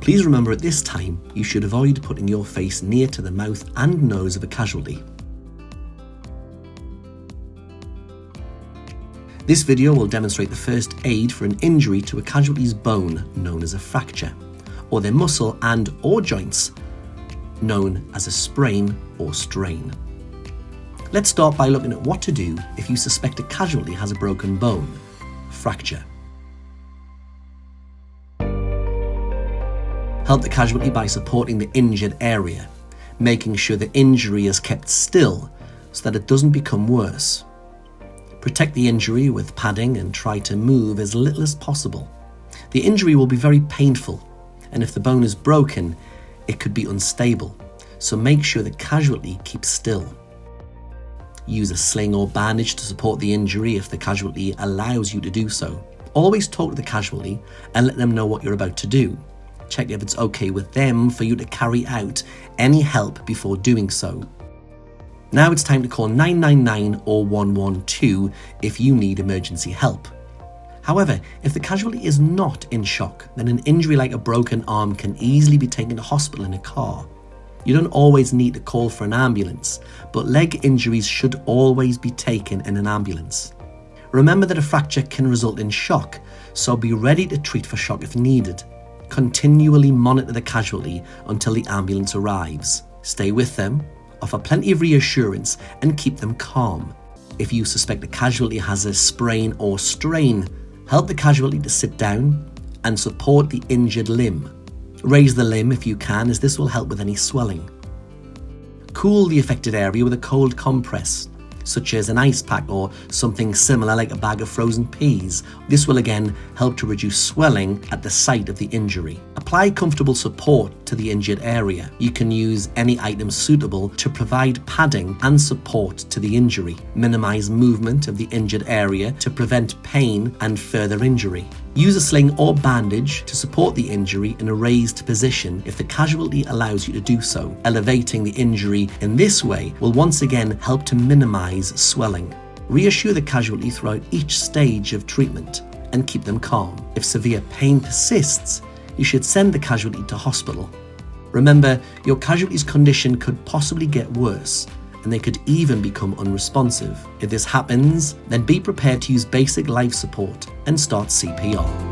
Please remember at this time, you should avoid putting your face near to the mouth and nose of a casualty. This video will demonstrate the first aid for an injury to a casualty's bone, known as a fracture, or their muscle and/or joints, known as a sprain or strain. Let's start by looking at what to do if you suspect a casualty has a broken bone, fracture. Help the casualty by supporting the injured area, making sure the injury is kept still so that it doesn't become worse. Protect the injury with padding and try to move as little as possible. The injury will be very painful, and if the bone is broken, it could be unstable, so make sure the casualty keeps still. Use a sling or bandage to support the injury if the casualty allows you to do so. Always talk to the casualty and let them know what you're about to do. Check if it's okay with them for you to carry out any help before doing so. Now it's time to call 999 or 112 if you need emergency help. However, if the casualty is not in shock, then an injury like a broken arm can easily be taken to hospital in a car. You don't always need to call for an ambulance, but leg injuries should always be taken in an ambulance. Remember that a fracture can result in shock, so be ready to treat for shock if needed. Continually monitor the casualty until the ambulance arrives. Stay with them, offer plenty of reassurance, and keep them calm. If you suspect the casualty has a sprain or strain, help the casualty to sit down and support the injured limb. Raise the limb if you can, as this will help with any swelling. Cool the affected area with a cold compress, such as an ice pack or something similar like a bag of frozen peas. This will again help to reduce swelling at the site of the injury. Apply comfortable support to the injured area. You can use any item suitable to provide padding and support to the injury. Minimize movement of the injured area to prevent pain and further injury. Use a sling or bandage to support the injury in a raised position if the casualty allows you to do so. Elevating the injury in this way will once again help to minimize swelling. Reassure the casualty throughout each stage of treatment and keep them calm. If severe pain persists, you should send the casualty to hospital. Remember, your casualty's condition could possibly get worse, and they could even become unresponsive. If this happens, then be prepared to use basic life support and start CPR.